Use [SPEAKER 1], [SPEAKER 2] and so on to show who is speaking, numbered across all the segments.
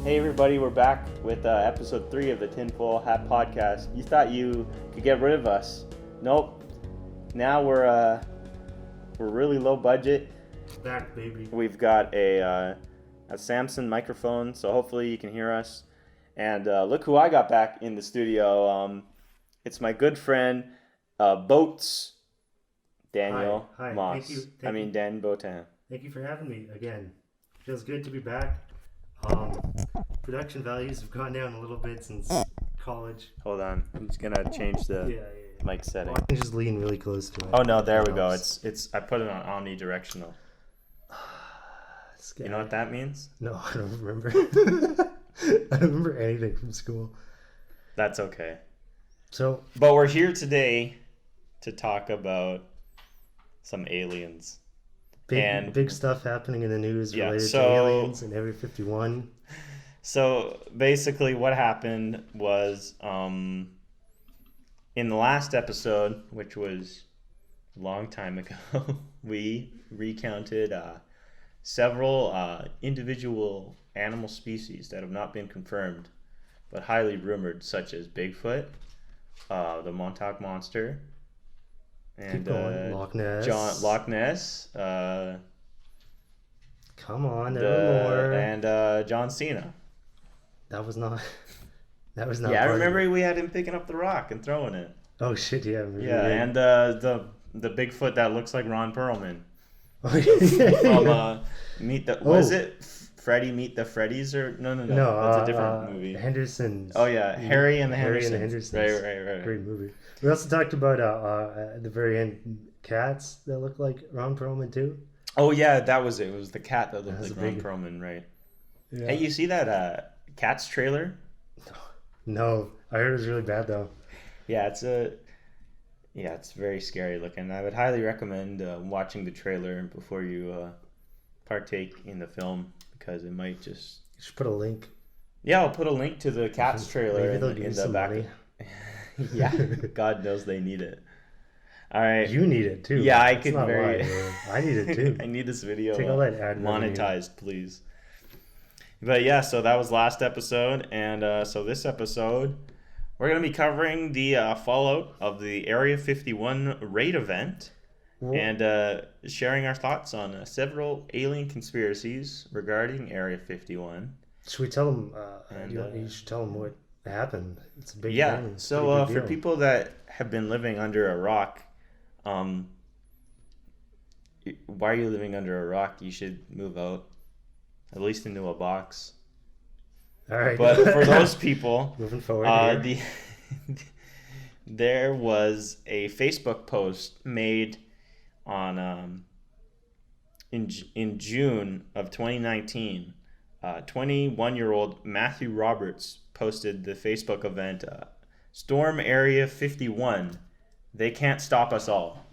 [SPEAKER 1] Hey everybody, we're back with episode 3 of the Tinfoil Hat Podcast. You thought you could get rid of us. Nope. Now we're really low budget.
[SPEAKER 2] Back, baby.
[SPEAKER 1] We've got a Samsung microphone, so hopefully you can hear us. And look who I got back in the studio. It's my good friend, Boats, Daniel
[SPEAKER 2] Hi.
[SPEAKER 1] Moss.
[SPEAKER 2] Thank you.
[SPEAKER 1] Dan Botan.
[SPEAKER 2] Thank you for having me again. Feels good to be back. Production values have gone down a little bit since college.
[SPEAKER 1] Hold on, I'm just gonna change the mic setting.
[SPEAKER 2] Well, I can just lean really close to it.
[SPEAKER 1] Oh no, there we go. It's I put it on omnidirectional. You know what that means?
[SPEAKER 2] No, I don't remember. I don't remember anything from school.
[SPEAKER 1] That's okay.
[SPEAKER 2] But
[SPEAKER 1] we're here today to talk about some aliens.
[SPEAKER 2] Big stuff happening in the news related to aliens and Area 51.
[SPEAKER 1] So basically what happened was in the last episode, which was a long time ago, we recounted several individual animal species that have not been confirmed but highly rumored, such as Bigfoot, the Montauk Monster, and
[SPEAKER 2] Loch Ness.
[SPEAKER 1] Loch Ness.
[SPEAKER 2] Come on, there were more.
[SPEAKER 1] And John Cena.
[SPEAKER 2] That was not.
[SPEAKER 1] Yeah, I remember we had him picking up the rock and throwing it.
[SPEAKER 2] Oh shit! Yeah.
[SPEAKER 1] And the Bigfoot that looks like Ron Perlman.
[SPEAKER 2] Oh, yeah.
[SPEAKER 1] From was it Freddy Meet the Freddies or no? That's a different movie.
[SPEAKER 2] Henderson's.
[SPEAKER 1] Oh yeah, Harry and the
[SPEAKER 2] Hendersons.
[SPEAKER 1] Right.
[SPEAKER 2] Great movie. We also talked about at the very end cats that look like Ron Perlman too.
[SPEAKER 1] Oh yeah, that was it. It was the cat that looked like Ron Perlman, right? Yeah. Hey, you see that Cats trailer?
[SPEAKER 2] No, I heard it was really bad though.
[SPEAKER 1] Yeah, it's very scary looking. I would highly recommend watching the trailer before you partake in the film, because it might just.
[SPEAKER 2] You should put a link.
[SPEAKER 1] Yeah, I'll put a link to the Cats trailer in the back.
[SPEAKER 2] Money.
[SPEAKER 1] Yeah, God knows they need it. All right.
[SPEAKER 2] You need it too.
[SPEAKER 1] Yeah, I
[SPEAKER 2] could
[SPEAKER 1] could very.
[SPEAKER 2] I need it too.
[SPEAKER 1] I need this video
[SPEAKER 2] Take all that ad
[SPEAKER 1] monetized, please. But yeah, so that was last episode, and so this episode, we're going to be covering the fallout of the Area 51 raid event, and sharing our thoughts on several alien conspiracies regarding Area 51.
[SPEAKER 2] Should we tell them? You should tell them what happened. It's a big thing.
[SPEAKER 1] Yeah. So for people that have been living under a rock, why are you living under a rock? You should move out. At least into a box.
[SPEAKER 2] All right.
[SPEAKER 1] But for those people,
[SPEAKER 2] moving forward,
[SPEAKER 1] there was a Facebook post made on in June of 2019. 21-year-old Matthew Roberts posted the Facebook event, Storm Area 51. They can't stop us all.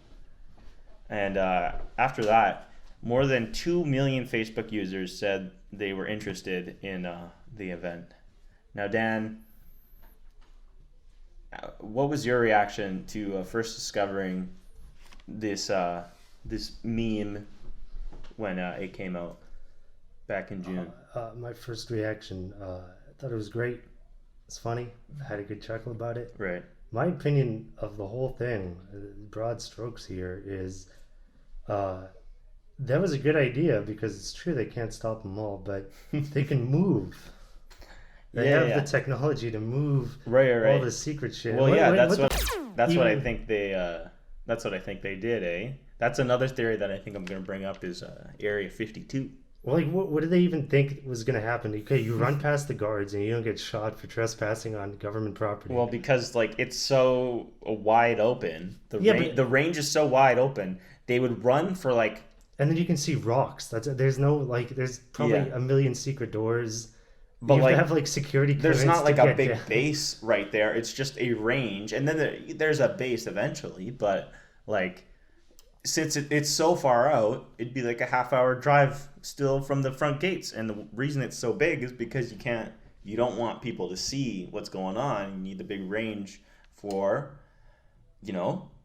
[SPEAKER 1] And after that, more than 2 million Facebook users said they were interested in the event. Now, Dan, what was your reaction to first discovering this meme when it came out back in June?
[SPEAKER 2] My first reaction, I thought it was great. It's funny. I had a good chuckle about it.
[SPEAKER 1] Right.
[SPEAKER 2] My opinion of the whole thing, broad strokes here, is that was a good idea, because it's true they can't stop them all, but they can move. They have the technology to move all the secret shit.
[SPEAKER 1] Well, that's what I think they did, eh? That's another theory that I think I'm going to bring up is Area 52.
[SPEAKER 2] Well, like, what did they even think was going to happen? Okay, you run past the guards and you don't get shot for trespassing on government property.
[SPEAKER 1] Well, because it's so wide open. The range is so wide open. They would run for
[SPEAKER 2] and then you can see rocks. There's probably a million secret doors.
[SPEAKER 1] But
[SPEAKER 2] you have to have security.
[SPEAKER 1] There's not a big base right there. It's just a range, and then there's a base eventually. But since it's so far out, it'd be like a half-hour drive still from the front gates. And the reason it's so big is because you don't want people to see what's going on. You need the big range for,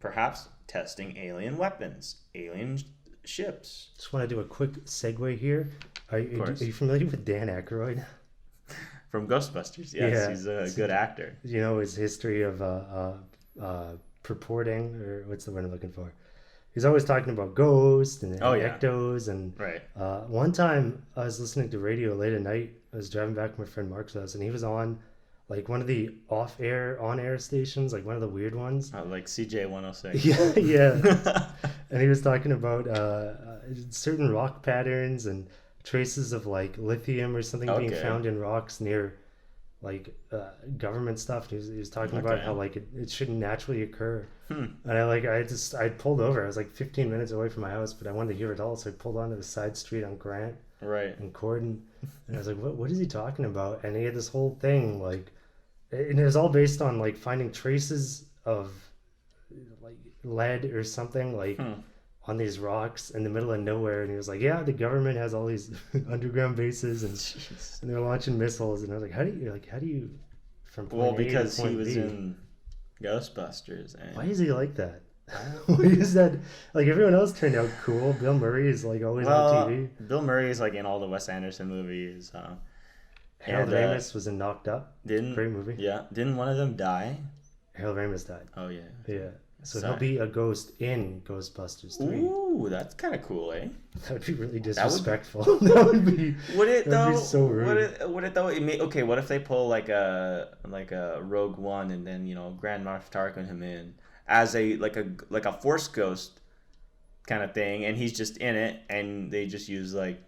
[SPEAKER 1] perhaps testing alien weapons, alien ships.
[SPEAKER 2] Just want to do a quick segue here. Are you familiar with Dan Aykroyd?
[SPEAKER 1] From Ghostbusters. Yes, he's a good actor.
[SPEAKER 2] You know his history of purporting, or what's the word I'm looking for? He's always talking about ghosts and ectos. And
[SPEAKER 1] right.
[SPEAKER 2] One time I was listening to radio late at night. I was driving back to my friend Mark's house, and he was on like one of the on-air stations, like one of the weird ones.
[SPEAKER 1] Oh, like CJ 106.
[SPEAKER 2] Yeah. And he was talking about certain rock patterns and traces of like lithium or something being found in rocks near like government stuff. He was talking about how like it shouldn't naturally occur. And I pulled over. I was like 15 minutes away from my house, but I wanted to hear it all, so I pulled onto the side street on Grant and Corden, and I was like, what is he talking about? And he had this whole thing like, and it was all based on like finding traces of like lead or something like on these rocks in the middle of nowhere. And he was like, yeah, the government has all these underground bases and they're launching missiles. And I was like, how do you from point A
[SPEAKER 1] because
[SPEAKER 2] to point
[SPEAKER 1] he was
[SPEAKER 2] B?
[SPEAKER 1] in Ghostbusters. And
[SPEAKER 2] why is he like that? Why is that? Like everyone else turned out cool. Bill Murray is like always on TV.
[SPEAKER 1] Bill Murray is like in all the Wes Anderson movies.
[SPEAKER 2] Harold Ramis was in Knocked Up. Great movie.
[SPEAKER 1] Yeah. Didn't one of them die?
[SPEAKER 2] Harold Ramis died.
[SPEAKER 1] Oh yeah.
[SPEAKER 2] Yeah. So he'll be a ghost in Ghostbusters 3.
[SPEAKER 1] Ooh, that's kind of cool, eh?
[SPEAKER 2] That would be really disrespectful. That would be.
[SPEAKER 1] Would it though?
[SPEAKER 2] Be so rude.
[SPEAKER 1] Would it though? Okay, what if they pull like a Rogue One and then Grand Moff Tarkin him in as a Force ghost kind of thing, and he's just in it, and they just use like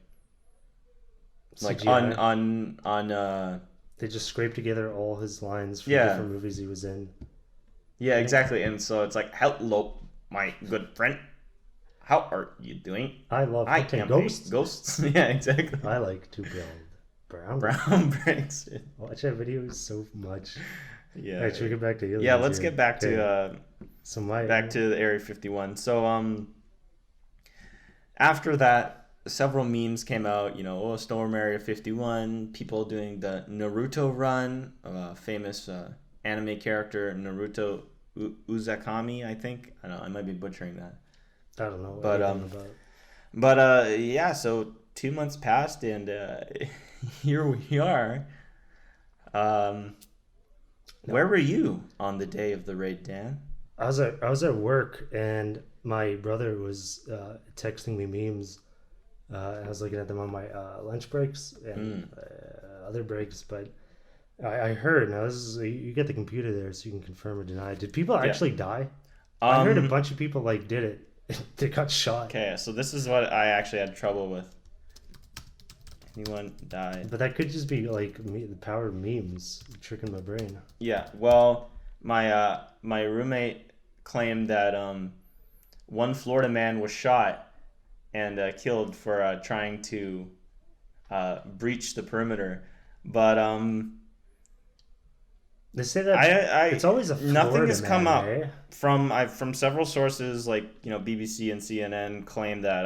[SPEAKER 1] on
[SPEAKER 2] they just scrape together all his lines from different movies he was in.
[SPEAKER 1] Yeah, exactly. And so it's like, hello, my good friend. How are you doing?
[SPEAKER 2] I love hunting ghosts.
[SPEAKER 1] Ghosts. Yeah, exactly.
[SPEAKER 2] I like to build
[SPEAKER 1] brown bricks.
[SPEAKER 2] Watch that video so much.
[SPEAKER 1] Yeah.
[SPEAKER 2] All right, should we get back to aliens?
[SPEAKER 1] Yeah, let's get back to
[SPEAKER 2] back
[SPEAKER 1] to the Area 51. So after that, several memes came out. Storm Area 51. People doing the Naruto run. Famous anime character Naruto Uzakami, I think. I don't know. I might be butchering that.
[SPEAKER 2] I don't know.
[SPEAKER 1] But yeah. So 2 months passed, and here we are. Where were you on the day of the raid, Dan?
[SPEAKER 2] I was at work, and my brother was texting me memes. I was looking at them on my lunch breaks and other breaks, but I heard. Now you get the computer there, so you can confirm or deny. Did people actually die? I heard a bunch of people did it. They got shot.
[SPEAKER 1] Okay, so this is what I actually had trouble with. Anyone died?
[SPEAKER 2] But that could just be the power of memes tricking my brain.
[SPEAKER 1] Yeah. Well, my roommate claimed that one Florida man was shot and killed for trying to breach the perimeter, but
[SPEAKER 2] they say that it's always a Florida
[SPEAKER 1] nothing has come up
[SPEAKER 2] eh?
[SPEAKER 1] from several sources like BBC and CNN claim that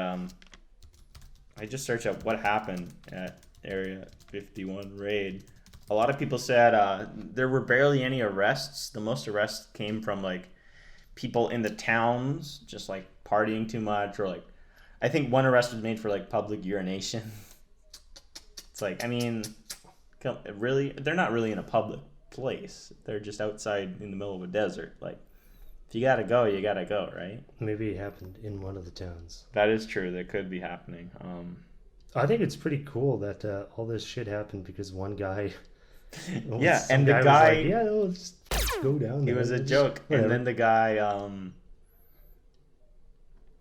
[SPEAKER 1] I just searched up what happened at Area 51 raid. A lot of people said there were barely any arrests. The most arrests came from people in the towns just partying too much, or I think one arrest was made for public urination. It's really, they're not really in a public place. They're just outside in the middle of a desert. If you gotta go, you gotta go, right?
[SPEAKER 2] Maybe it happened in one of the towns.
[SPEAKER 1] That is true. That could be happening.
[SPEAKER 2] I think it's pretty cool that all this shit happened because one guy.
[SPEAKER 1] Yeah, and the guy.
[SPEAKER 2] We'll just go down there.
[SPEAKER 1] It was a joke, and then the guy.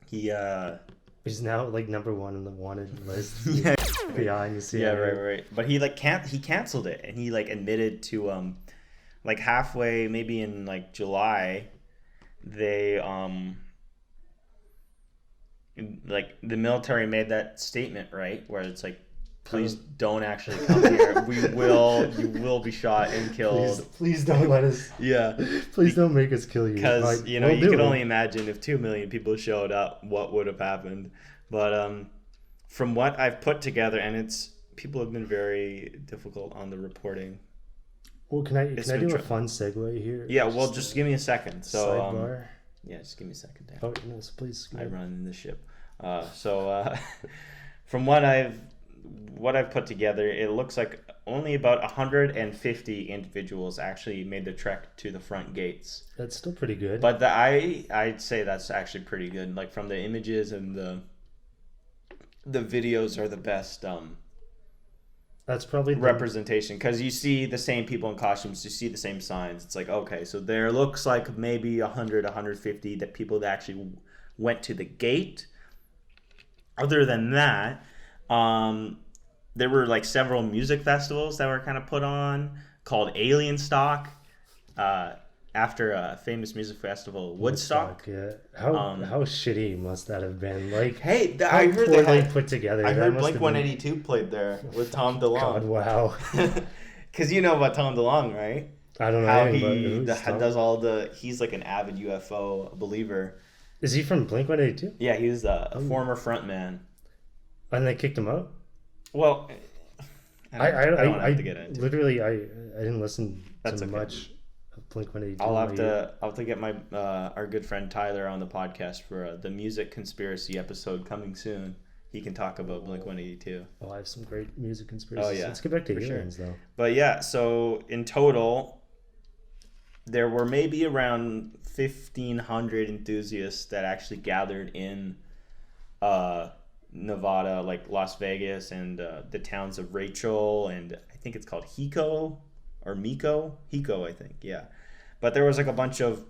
[SPEAKER 2] He's now number one on the wanted list.
[SPEAKER 1] Yeah.
[SPEAKER 2] Behind the scene.
[SPEAKER 1] Yeah, right. But he he canceled it, and he admitted to halfway, maybe in July, they the military made that statement, right, where it's please don't actually come here. You will be shot and killed.
[SPEAKER 2] Please don't let us.
[SPEAKER 1] Yeah.
[SPEAKER 2] Please don't make us kill you.
[SPEAKER 1] Because you can only imagine if 2 million people showed up, what would have happened. But from what I've put together, and people have been very difficult on the reporting.
[SPEAKER 2] Well, can I do a fun segue here?
[SPEAKER 1] Yeah. Well, just give me a second. So
[SPEAKER 2] sidebar.
[SPEAKER 1] Yeah, just give me a second. Dan.
[SPEAKER 2] Oh no, please.
[SPEAKER 1] I run the ship. From what I've put together, it looks like only about 150 individuals actually made the trek to the front gates.
[SPEAKER 2] That's still pretty good.
[SPEAKER 1] But I'd say that's actually pretty good. Like from the images and the videos are the best
[SPEAKER 2] that's probably
[SPEAKER 1] representation, because you see the same people in costumes, you see the same signs. It's like, okay, so there looks like maybe 100, 150 that people that actually went to the gate. Other than that, there were like several music festivals that were kind of put on called Alien Stock, after a famous music festival, Woodstock.
[SPEAKER 2] Yeah. How shitty must that have been? Like,
[SPEAKER 1] hey,
[SPEAKER 2] I heard they had put together.
[SPEAKER 1] I heard Blink 182 played there with Tom DeLonge.
[SPEAKER 2] God, wow.
[SPEAKER 1] Because you know about Tom DeLonge, right?
[SPEAKER 2] I don't know
[SPEAKER 1] how
[SPEAKER 2] he
[SPEAKER 1] does all the. He's like an avid UFO believer.
[SPEAKER 2] Is he from Blink 182?
[SPEAKER 1] Yeah, he was a former frontman.
[SPEAKER 2] And they kicked him out?
[SPEAKER 1] Well, I don't have to get into it.
[SPEAKER 2] Literally, I didn't listen to much of Blink 182.
[SPEAKER 1] I'll have to get my our good friend Tyler on the podcast for the music conspiracy episode coming soon. He can talk about Blink 182.
[SPEAKER 2] Oh, I have some great music conspiracies.
[SPEAKER 1] Oh yeah,
[SPEAKER 2] let's get back to aliens though.
[SPEAKER 1] But yeah, so in total, there were maybe around 1,500 enthusiasts that actually gathered in Nevada, like Las Vegas and the towns of Rachel, and I think it's called Hiko or Miko, I think, yeah. But there was like a bunch of,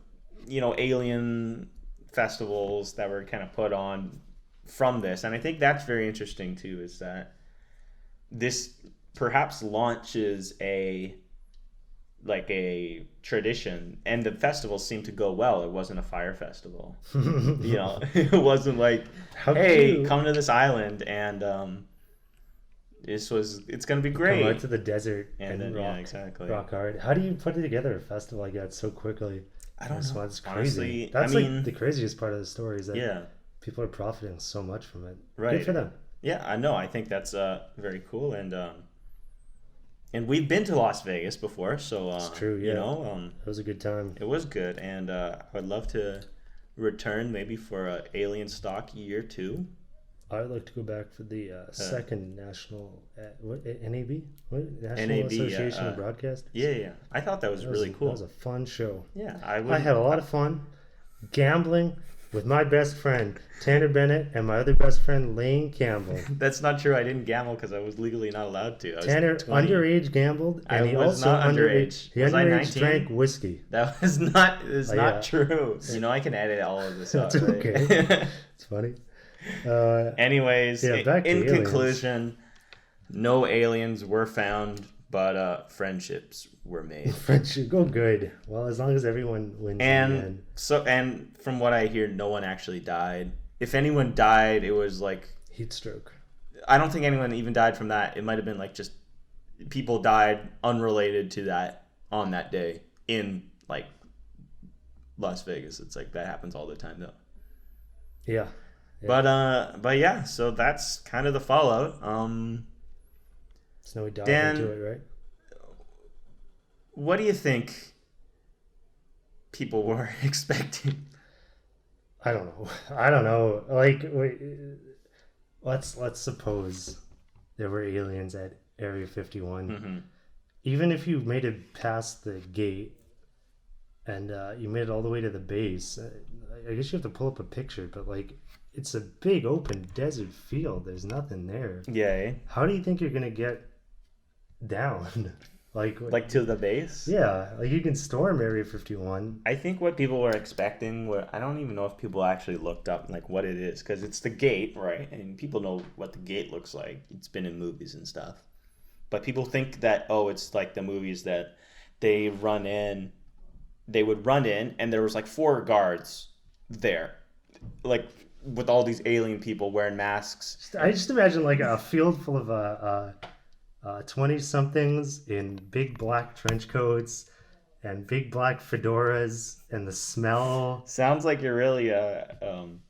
[SPEAKER 1] alien festivals that were kind of put on from this, and I think that's very interesting too, is that this perhaps launches a tradition, and the festivals seem to go well. It wasn't a fire festival. It wasn't like, hey, come to this island and it's gonna be great.
[SPEAKER 2] Come out to the desert and then
[SPEAKER 1] rock, exactly.
[SPEAKER 2] Rock hard. How do you put together a festival like that so quickly?
[SPEAKER 1] I don't know.
[SPEAKER 2] That's crazy.
[SPEAKER 1] Honestly,
[SPEAKER 2] that's like the craziest part of the story, is that people are profiting so much from it.
[SPEAKER 1] Right.
[SPEAKER 2] Good for them.
[SPEAKER 1] Yeah, I know. I think that's very cool, and we've been to Las Vegas before, so
[SPEAKER 2] it's true. Yeah, it was a good time.
[SPEAKER 1] It was good, and I would love to return maybe for Alien Stock year 2.
[SPEAKER 2] I'd like to go back for the second national NAB, National
[SPEAKER 1] NAB,
[SPEAKER 2] Association of Broadcasters.
[SPEAKER 1] Yeah. I thought that was really cool.
[SPEAKER 2] That was a fun show.
[SPEAKER 1] Yeah,
[SPEAKER 2] I had a lot of fun gambling with my best friend Tanner Bennett and my other best friend Lane Campbell.
[SPEAKER 1] That's not true. I didn't gamble because I was legally not allowed to.
[SPEAKER 2] Tanner underage gambled, and he also underage. He underage drank whiskey.
[SPEAKER 1] That was not. Is not true. I can edit all of this out.
[SPEAKER 2] It's okay. It's funny.
[SPEAKER 1] Anyways,
[SPEAKER 2] back to
[SPEAKER 1] in
[SPEAKER 2] aliens.
[SPEAKER 1] conclusion, no aliens were found, but friendships were made.
[SPEAKER 2] Friendship, go good. Well, as long as everyone wins.
[SPEAKER 1] And from what I hear, no one actually died. If anyone died, it was like
[SPEAKER 2] heat stroke.
[SPEAKER 1] I don't think anyone even died from that. It might have been like just people died unrelated to that on that day in like Las Vegas. It's like that happens all the time though.
[SPEAKER 2] Yeah.
[SPEAKER 1] But yeah, so that's kind of the fallout.
[SPEAKER 2] So we dive into it, right?
[SPEAKER 1] What do you think people were expecting?
[SPEAKER 2] I don't know. Like, let's suppose there were aliens at Area 51.
[SPEAKER 1] Mm-hmm.
[SPEAKER 2] Even if you made it past the gate and you made it all the way to the base, I guess you have to pull up a picture, but like, it's a big open desert field. There's nothing there.
[SPEAKER 1] Yeah.
[SPEAKER 2] How do you think you're gonna get down? Like
[SPEAKER 1] to the base?
[SPEAKER 2] Yeah, like you can storm Area 51.
[SPEAKER 1] I think what people were expecting I don't even know if people actually looked up like what it is, because it's the gate, right? And people know what the gate looks like. It's been in movies and stuff. But people think that, it's like the movies that they would run in and there was like 4 guards there. Like with all these alien people wearing masks.
[SPEAKER 2] I just imagine like a field full of 20-somethings in big black trench coats and big black fedoras, and the smell.
[SPEAKER 1] Sounds like you're really
[SPEAKER 2] I'm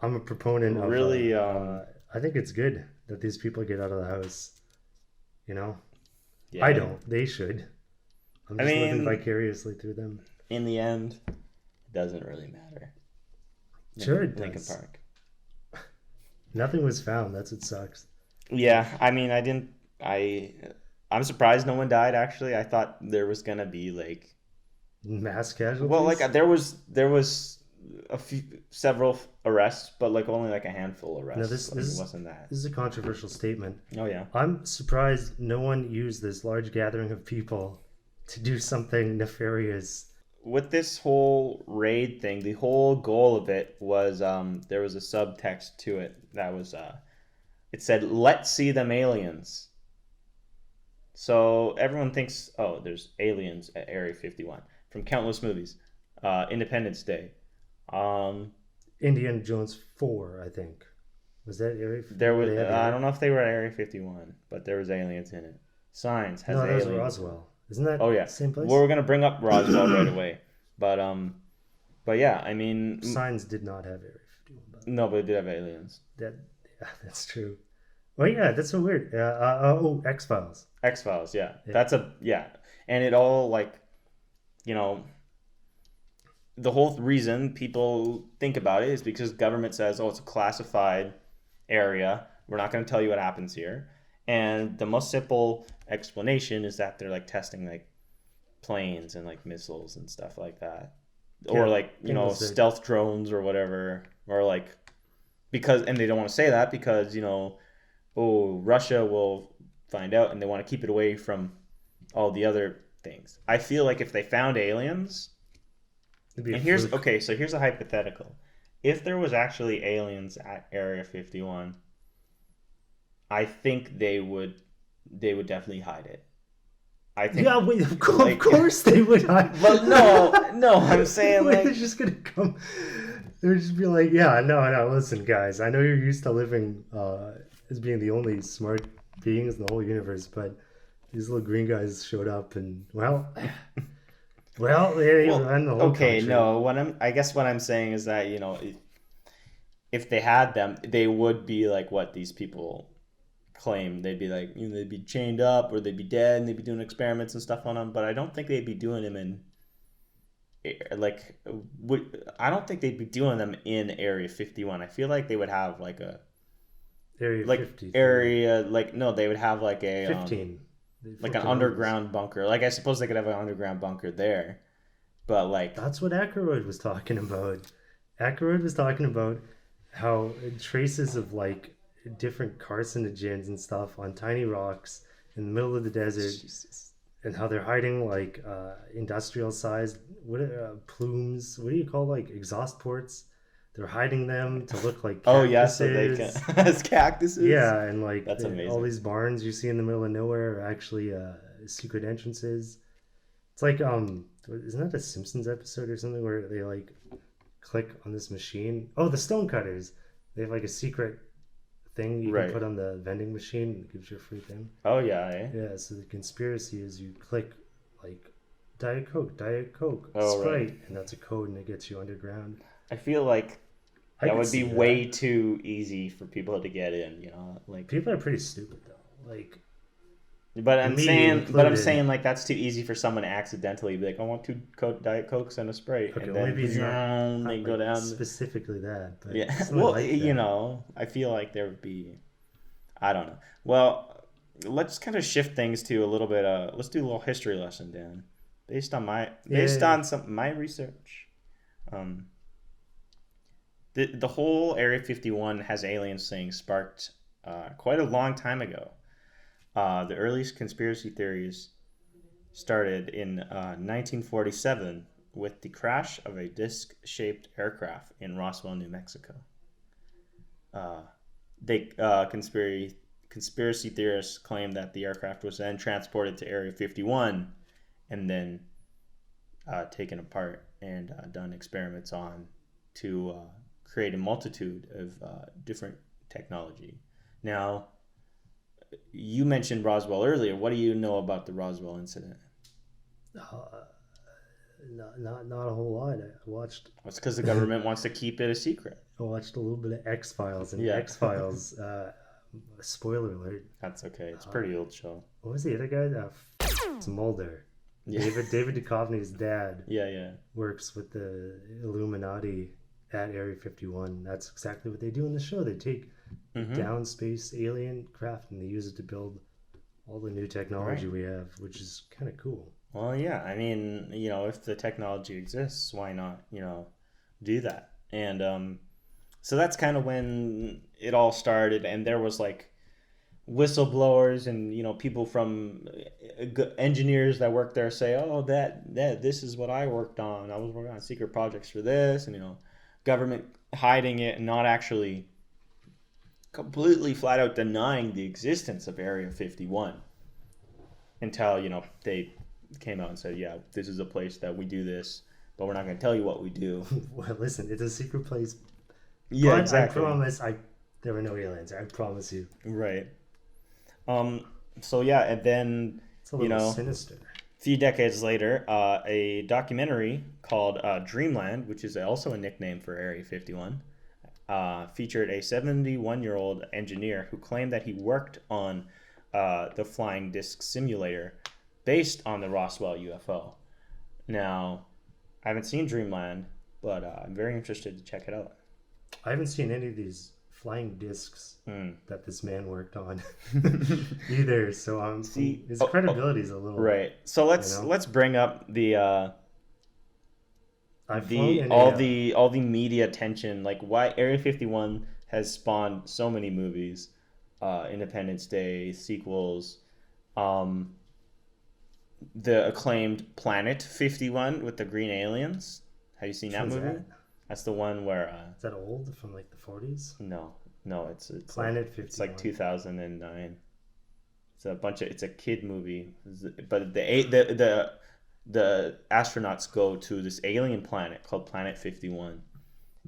[SPEAKER 2] a proponent of
[SPEAKER 1] really
[SPEAKER 2] I think it's good that these people get out of the house. Yeah. I don't. They should. I'm just living vicariously through them.
[SPEAKER 1] In the end, it doesn't really matter.
[SPEAKER 2] Sure it does.
[SPEAKER 1] Lincoln Park.
[SPEAKER 2] Nothing was found. That's what sucks.
[SPEAKER 1] Yeah, I mean, I'm surprised no one died. Actually, I thought there was gonna be like,
[SPEAKER 2] Mass
[SPEAKER 1] well, like
[SPEAKER 2] casualties.
[SPEAKER 1] there was several arrests, but like only like a handful
[SPEAKER 2] No,
[SPEAKER 1] arrests.
[SPEAKER 2] this
[SPEAKER 1] Like
[SPEAKER 2] this
[SPEAKER 1] it
[SPEAKER 2] is
[SPEAKER 1] wasn't that.
[SPEAKER 2] this is a controversial statement.
[SPEAKER 1] Oh yeah.
[SPEAKER 2] I'm surprised no one used this large gathering of people to do something nefarious.
[SPEAKER 1] With this whole raid thing, the whole goal of it was there was a subtext to it that was it said, "Let's see them aliens." So everyone thinks, oh, there's aliens at Area 51 from countless movies. Independence Day. Um,
[SPEAKER 2] Indiana Jones 4, I think. Was that Area
[SPEAKER 1] there
[SPEAKER 2] 51 where
[SPEAKER 1] was
[SPEAKER 2] they had the
[SPEAKER 1] I
[SPEAKER 2] air?
[SPEAKER 1] don't know if they were at Area 51, but there was aliens in it. Signs has
[SPEAKER 2] No, that was
[SPEAKER 1] aliens.
[SPEAKER 2] Roswell. Isn't that
[SPEAKER 1] Oh
[SPEAKER 2] the
[SPEAKER 1] yeah.
[SPEAKER 2] same
[SPEAKER 1] Well,
[SPEAKER 2] place?
[SPEAKER 1] we're gonna bring up Roswell right away, but yeah, I mean,
[SPEAKER 2] Signs did not have Area 51, but
[SPEAKER 1] no, but they did have aliens.
[SPEAKER 2] that, yeah, that's true. Well, yeah, that's so weird. Oh, X Files.
[SPEAKER 1] X Files, yeah,
[SPEAKER 2] Yeah.
[SPEAKER 1] that's a yeah, and it all like, you know, the whole reason people think about it is because government says, oh, it's a classified area. We're not going to tell you what happens here. And the most simple explanation is that they're like testing like planes and like missiles and stuff like that. Or
[SPEAKER 2] Yeah,
[SPEAKER 1] like,
[SPEAKER 2] thing was that
[SPEAKER 1] stealth drones or whatever. Or like, because, and they don't want to say that because, oh, Russia will find out and they want to keep it away from all the other things. I feel like if they found aliens,
[SPEAKER 2] it'd be a
[SPEAKER 1] and here's
[SPEAKER 2] fluke.
[SPEAKER 1] okay, so here's a hypothetical. If there was actually aliens at Area 51, I think they would definitely hide it. I think
[SPEAKER 2] Yeah, wait, of
[SPEAKER 1] like
[SPEAKER 2] course they would.
[SPEAKER 1] but no, I'm saying
[SPEAKER 2] They're
[SPEAKER 1] like
[SPEAKER 2] just gonna come. They'd just be like, yeah, no, listen, guys. I know you're used to living as being the only smart beings in the whole universe, but these little green guys showed up, and well, they
[SPEAKER 1] well,
[SPEAKER 2] ran the whole
[SPEAKER 1] okay,
[SPEAKER 2] country.
[SPEAKER 1] no, I guess what I'm saying is that, if they had them, they would be like what these people claim. They'd be like, they'd be chained up or they'd be dead and they'd be doing experiments and stuff on them, but I don't think they'd be doing them in like I don't think they'd be doing them in Area 51. I feel like they would have like a
[SPEAKER 2] Area
[SPEAKER 1] like
[SPEAKER 2] 50,
[SPEAKER 1] area like no, they would have like a
[SPEAKER 2] 15.
[SPEAKER 1] like an underground bunker. Like I suppose they could have an underground bunker there, but like
[SPEAKER 2] That's what Aykroyd was talking about. Aykroyd was talking about how traces of like different carcinogens and stuff on tiny rocks in the middle of the desert,
[SPEAKER 1] Jesus.
[SPEAKER 2] and how they're hiding like industrial sized plumes. What do you call like exhaust ports? They're hiding them to look like
[SPEAKER 1] Oh yeah, so they can
[SPEAKER 2] cactuses.
[SPEAKER 1] as cactuses.
[SPEAKER 2] Yeah, and like
[SPEAKER 1] That's
[SPEAKER 2] all
[SPEAKER 1] amazing.
[SPEAKER 2] these barns you see in the middle of nowhere are actually secret entrances. It's like isn't that a Simpsons episode or something where they like click on this machine? Oh, the stonecutters. They have like a secret thing you can
[SPEAKER 1] Right.
[SPEAKER 2] put on the vending machine and it gives you a free thing.
[SPEAKER 1] Oh yeah, eh?
[SPEAKER 2] Yeah, so the conspiracy is you click like Diet Coke,
[SPEAKER 1] Oh right.
[SPEAKER 2] Sprite, and that's a code and it gets you underground.
[SPEAKER 1] I feel like
[SPEAKER 2] I
[SPEAKER 1] that
[SPEAKER 2] could
[SPEAKER 1] would be
[SPEAKER 2] see
[SPEAKER 1] way
[SPEAKER 2] that.
[SPEAKER 1] too easy for people to get in, like.
[SPEAKER 2] People are pretty stupid though. Like
[SPEAKER 1] But I'm
[SPEAKER 2] me
[SPEAKER 1] saying,
[SPEAKER 2] included.
[SPEAKER 1] like that's too easy for someone to accidentally be like, I want two Diet Cokes and a Sprite,
[SPEAKER 2] Okay,
[SPEAKER 1] and
[SPEAKER 2] well
[SPEAKER 1] then
[SPEAKER 2] maybe it's not
[SPEAKER 1] they go
[SPEAKER 2] like
[SPEAKER 1] down.
[SPEAKER 2] specifically that, but
[SPEAKER 1] Yeah,
[SPEAKER 2] something
[SPEAKER 1] well,
[SPEAKER 2] like that.
[SPEAKER 1] I feel like there would be, I don't know. Well, let's kind of shift things to a little bit. Let's do a little history lesson, Dan, based
[SPEAKER 2] Yeah,
[SPEAKER 1] on some my research. Um, the whole Area 51 has aliens thing sparked quite a long time ago. The earliest conspiracy theories started in 1947 with the crash of a disc-shaped aircraft in Roswell, New Mexico. Uh, they conspiracy theorists claim that the aircraft was then transported to Area 51 and then taken apart and done experiments on to create a multitude of different technology. Now, you mentioned Roswell earlier. What do you know about the Roswell incident?
[SPEAKER 2] uh, not a whole lot.
[SPEAKER 1] It's because the government wants to keep it a secret.
[SPEAKER 2] I watched a little bit of X Files, and
[SPEAKER 1] Yeah,
[SPEAKER 2] X Files. Spoiler alert.
[SPEAKER 1] that's okay. It's a
[SPEAKER 2] Uh,
[SPEAKER 1] pretty old show.
[SPEAKER 2] what was the other guy? It's Mulder.
[SPEAKER 1] Yeah,
[SPEAKER 2] David Duchovny's dad
[SPEAKER 1] yeah.
[SPEAKER 2] works with the Illuminati at Area 51. That's exactly what they do in the show. They take
[SPEAKER 1] Mm-hmm.
[SPEAKER 2] down space alien craft and they use it to build all the new technology we have, which is kind of cool.
[SPEAKER 1] Well, yeah. I mean, if the technology exists, why not, do that? And so that's kind of when it all started, and there was like whistleblowers and people from engineers that work there say, oh, that this is what I worked on. I was working on secret projects for this, and government hiding it and not actually completely flat out denying the existence of Area 51 until they came out and said, yeah, this is a place that we do this, but we're not going to tell you what we do.
[SPEAKER 2] Well, listen, it's a secret place.
[SPEAKER 1] Yeah,
[SPEAKER 2] but
[SPEAKER 1] exactly.
[SPEAKER 2] I promise there were no aliens. I promise you.
[SPEAKER 1] Right. So yeah, and then
[SPEAKER 2] it's a little sinister.
[SPEAKER 1] A few decades later, a documentary called Dreamland, which is also a nickname for Area 51, featured a 71-year-old engineer who claimed that he worked on the flying disc simulator based on the Roswell UFO. Now, I haven't seen Dreamland, but I'm very interested to check it out.
[SPEAKER 2] I haven't seen any of these flying discs that this man worked on either, so his credibility is a little
[SPEAKER 1] right. So let's bring up the all the media attention, like why Area 51 has spawned so many movies, Independence Day sequels, the acclaimed Planet 51 with the green aliens. Have you seen that movie? That's the one where
[SPEAKER 2] is that old, from like the 40s?
[SPEAKER 1] No, it's
[SPEAKER 2] Planet 51.
[SPEAKER 1] It's like 2009. It's a kid movie, but the astronauts go to this alien planet called Planet 51,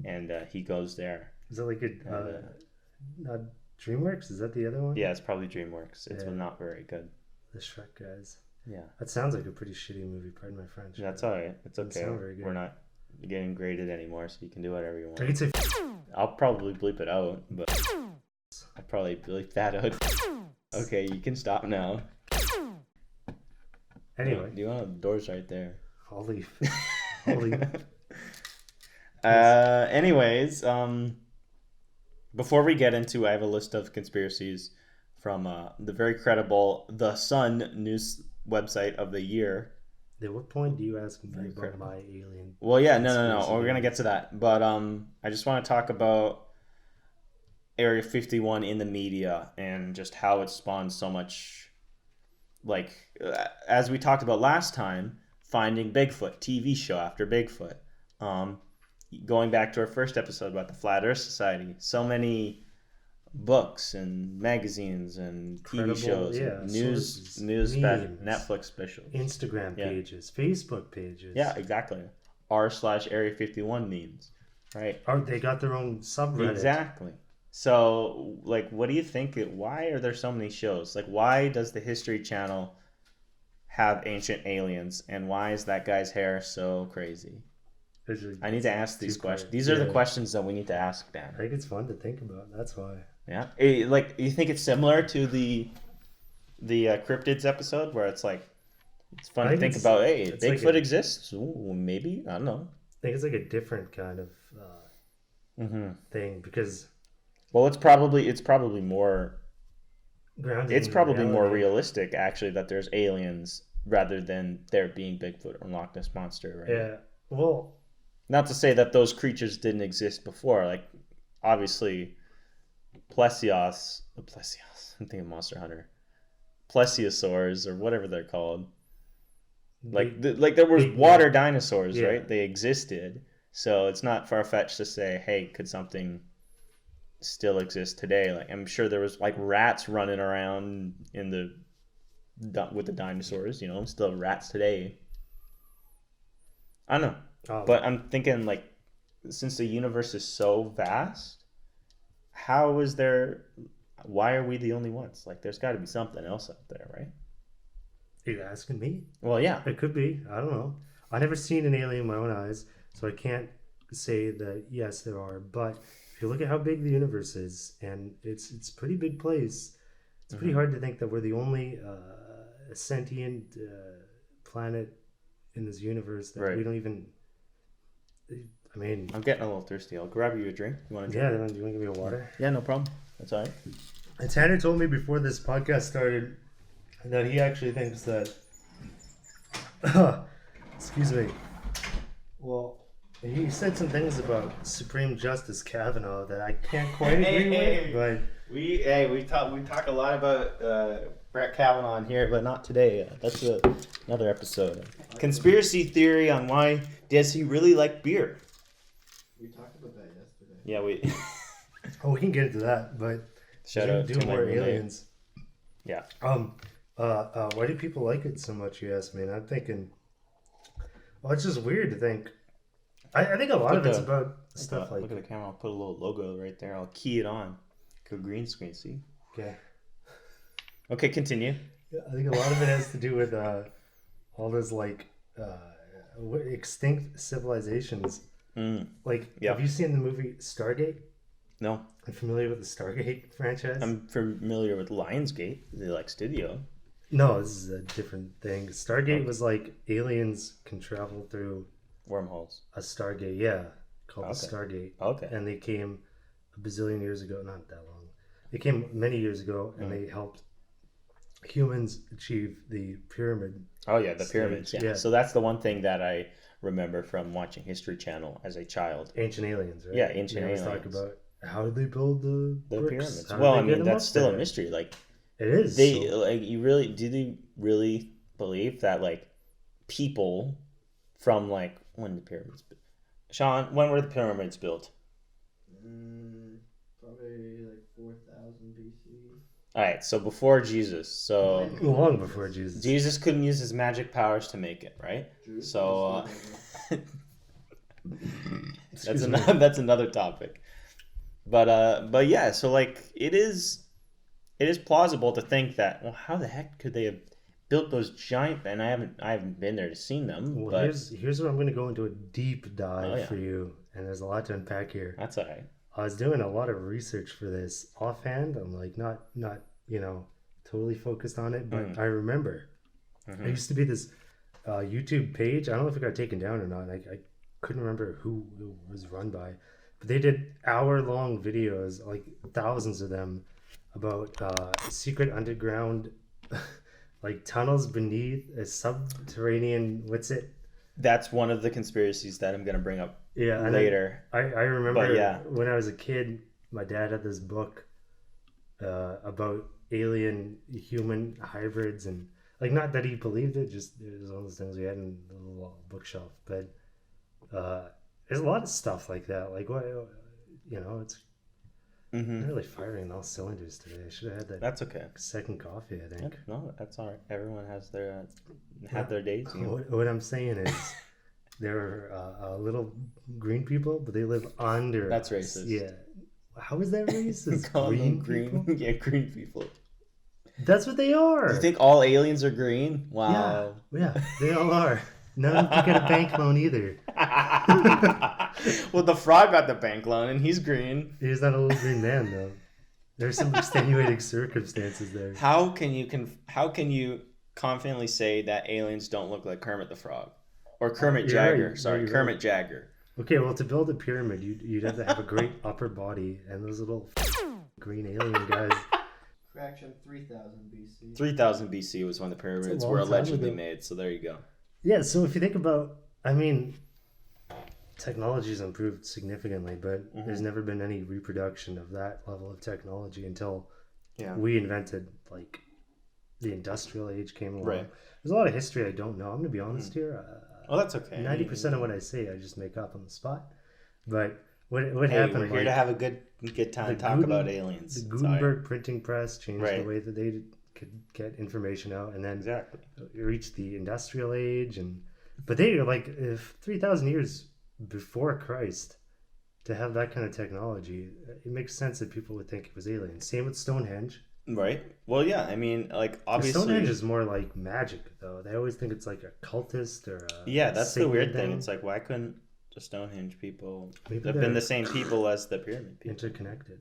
[SPEAKER 1] and he goes there.
[SPEAKER 2] Is that like not DreamWorks? Is that the other one?
[SPEAKER 1] Yeah, it's probably DreamWorks. It's not very good.
[SPEAKER 2] The Shrek guys.
[SPEAKER 1] Yeah.
[SPEAKER 2] That sounds like a pretty shitty movie, pardon my French.
[SPEAKER 1] That's all right. It's okay. We're not getting graded anymore, so you can do whatever you want.
[SPEAKER 2] I could say
[SPEAKER 1] I'll probably bleep it out, but I'll probably bleep that out. Okay, you can stop now.
[SPEAKER 2] Anyway.
[SPEAKER 1] Do you want the doors right there?
[SPEAKER 2] I'll leave. I'll leave.
[SPEAKER 1] Anyways, before we get into, I have a list of conspiracies from the very credible The Sun news website of the year.
[SPEAKER 2] At what point do you ask me about my alien?
[SPEAKER 1] Well, yeah, no. We're gonna get to that, but I just want to talk about Area 51 in the media and just how it spawned so much. Like, as we talked about last time, Finding Bigfoot, TV show after Bigfoot. Going back to our first episode about the Flat Earth Society, so many books and magazines and TV shows, news, Netflix specials,
[SPEAKER 2] Instagram pages, Facebook pages.
[SPEAKER 1] Yeah, exactly. r/Area 51 memes, right?
[SPEAKER 2] They got their own subreddit.
[SPEAKER 1] Exactly. So, like, what do you think? Why are there so many shows? Like, why does the History Channel have ancient aliens, and why is that guy's hair so crazy? I need to ask these questions. These are the questions that we need to ask, Dan.
[SPEAKER 2] I think it's fun to think about. That's why.
[SPEAKER 1] Yeah, like, you think it's similar to the cryptids episode, where it's like it's fun to think about. Hey, Bigfoot like exists? Ooh, maybe, I don't know.
[SPEAKER 2] I think it's like a different kind of thing, because
[SPEAKER 1] it's probably more
[SPEAKER 2] grounded.
[SPEAKER 1] It's probably more realistic, actually, that there's aliens rather than there being Bigfoot or Loch Ness Monster, right?
[SPEAKER 2] Yeah. Well,
[SPEAKER 1] not to say that those creatures didn't exist before. Like, obviously, Plesios. I'm thinking Monster Hunter. Plesiosaurs, or whatever they're called. Like there was water dinosaurs, right? They existed. So it's not far-fetched to say, hey, could something still exist today? Like, I'm sure there was like rats running around with the dinosaurs, still rats today. I don't know. But I'm thinking, like, since the universe is so vast, why are we the only ones? Like, there's got to be something else out there, right?
[SPEAKER 2] Are you asking me?
[SPEAKER 1] Well, yeah.
[SPEAKER 2] It could be. I don't know. I've never seen an alien in my own eyes, so I can't say that, yes, there are. But if you look at how big the universe is, and it's a pretty big place, it's pretty hard to think that we're the only sentient planet in this universe that we don't even... I mean...
[SPEAKER 1] I'm getting a little thirsty. I'll grab you a drink. You want a drink?
[SPEAKER 2] Yeah, do you want to give me a water?
[SPEAKER 1] Yeah, no problem. That's all right.
[SPEAKER 2] And Tanner told me before this podcast started, that he actually thinks that. Excuse me. Well, he said some things about Supreme Justice Kavanaugh that I can't quite agree with, but
[SPEAKER 1] we talk a lot about Brett Kavanaugh on here, but not today. That's another episode. Conspiracy theory on why does he really like beer?
[SPEAKER 3] We talked about that yesterday.
[SPEAKER 1] Yeah, we.
[SPEAKER 2] we can get into that, but
[SPEAKER 1] Shout out
[SPEAKER 2] do
[SPEAKER 1] to
[SPEAKER 2] more
[SPEAKER 1] my
[SPEAKER 2] aliens.
[SPEAKER 1] Yeah.
[SPEAKER 2] Why do people like it so much? You ask me, and I'm thinking, well, it's just weird to think. I think a lot of it's about stuff like.
[SPEAKER 1] Look at the camera. I'll put a little logo right there. I'll key it on. Go green screen. See.
[SPEAKER 2] Okay.
[SPEAKER 1] Okay, continue.
[SPEAKER 2] Yeah, I think a lot of it has to do with all those like extinct civilizations. Like, have you seen the movie Stargate?
[SPEAKER 1] No.
[SPEAKER 2] I'm familiar with the Stargate franchise.
[SPEAKER 1] I'm familiar with Lionsgate, the studio.
[SPEAKER 2] No, this is a different thing. Stargate was like aliens can travel through
[SPEAKER 1] wormholes.
[SPEAKER 2] A Stargate, yeah, called the Stargate.
[SPEAKER 1] Okay.
[SPEAKER 2] And they came a bazillion years ago, not that long. They came many years ago, and they helped humans achieve the pyramid.
[SPEAKER 1] Oh yeah, the pyramids. Yeah. So that's the one thing that I remember from watching History Channel as a child.
[SPEAKER 2] Ancient aliens, right?
[SPEAKER 1] Yeah, ancient aliens.
[SPEAKER 2] Talk about how did they build the
[SPEAKER 1] pyramids. Well, I mean that's still a mystery. Like
[SPEAKER 2] it is.
[SPEAKER 1] They do they really believe that like people from like when the pyramids? Sean, when were the pyramids built?
[SPEAKER 3] Probably like 4,000 BC.
[SPEAKER 1] All right, so before Jesus. So
[SPEAKER 2] long before Jesus.
[SPEAKER 1] Jesus couldn't use his magic powers to make it, right? So that's another topic. But yeah, so like it is plausible to think that, well, how the heck could they have built those giant? And I haven't been there to see them.
[SPEAKER 2] Well,
[SPEAKER 1] but
[SPEAKER 2] here's where I'm going to go into a deep dive for you, and there's a lot to unpack here.
[SPEAKER 1] That's all right.
[SPEAKER 2] I was doing a lot of research for this offhand. I'm like not totally focused on it, but I remember there used to be this YouTube page. I don't know if it got taken down or not. I couldn't remember who it was run by, but they did hour-long videos, like thousands of them, about secret underground like tunnels beneath a subterranean. What's it?
[SPEAKER 1] That's one of the conspiracies that I'm gonna bring up
[SPEAKER 2] later. I remember when I was a kid, my dad had this book about alien human hybrids, and like not that he believed it, just it was one of those things we had in the little bookshelf. But there's a lot of stuff like that. Like what it's I'm really firing on all cylinders today. I should have had that.
[SPEAKER 1] That's okay.
[SPEAKER 2] Second coffee, I think.
[SPEAKER 1] Yeah, no, that's all right. Everyone has their their days.
[SPEAKER 2] What I'm saying is, they're little green people, but they live under.
[SPEAKER 1] That's
[SPEAKER 2] us.
[SPEAKER 1] racist.
[SPEAKER 2] Yeah. How is that racist?
[SPEAKER 1] green
[SPEAKER 2] people?
[SPEAKER 1] Yeah, green people.
[SPEAKER 2] That's what they are.
[SPEAKER 1] You think all aliens are green? Wow.
[SPEAKER 2] Yeah, they all are. None of them get a bank loan either.
[SPEAKER 1] Well, the frog got the bank loan, and he's green.
[SPEAKER 2] He's not a little green man, though. There's some extenuating circumstances there.
[SPEAKER 1] How can you confidently say that aliens don't look like Kermit the Frog or Kermit Jagger?
[SPEAKER 2] Right.
[SPEAKER 1] Sorry, Kermit Jagger.
[SPEAKER 2] Okay, well, to build a pyramid, you'd have to have a great upper body, and those little green alien guys.
[SPEAKER 3] Correction, 3,000 BC.
[SPEAKER 1] 3000 BC was when the pyramids were allegedly made. So there you go.
[SPEAKER 2] Yeah, so if you think about, technology's improved significantly, but there's never been any reproduction of that level of technology until we invented, like, the industrial age came along.
[SPEAKER 1] Right.
[SPEAKER 2] There's a lot of history I don't know. I'm going to be honest here.
[SPEAKER 1] Oh, that's okay.
[SPEAKER 2] 90% of what I say I just make up on the spot. But what happened?
[SPEAKER 1] We're here to have a good time, talk about aliens.
[SPEAKER 2] The Gutenberg printing press changed the way that they could get information out, and then it reached the industrial age, but they are like, if 3,000 years before Christ to have that kind of technology, it makes sense that people would think it was aliens. Same with Stonehenge.
[SPEAKER 1] Right. Well, yeah. I mean, like, obviously,
[SPEAKER 2] Stonehenge is more like magic, though. They always think it's like a cultist or
[SPEAKER 1] that's the weird thing. It's like, why couldn't the Stonehenge people have been the same people as the pyramid people?
[SPEAKER 2] Interconnected.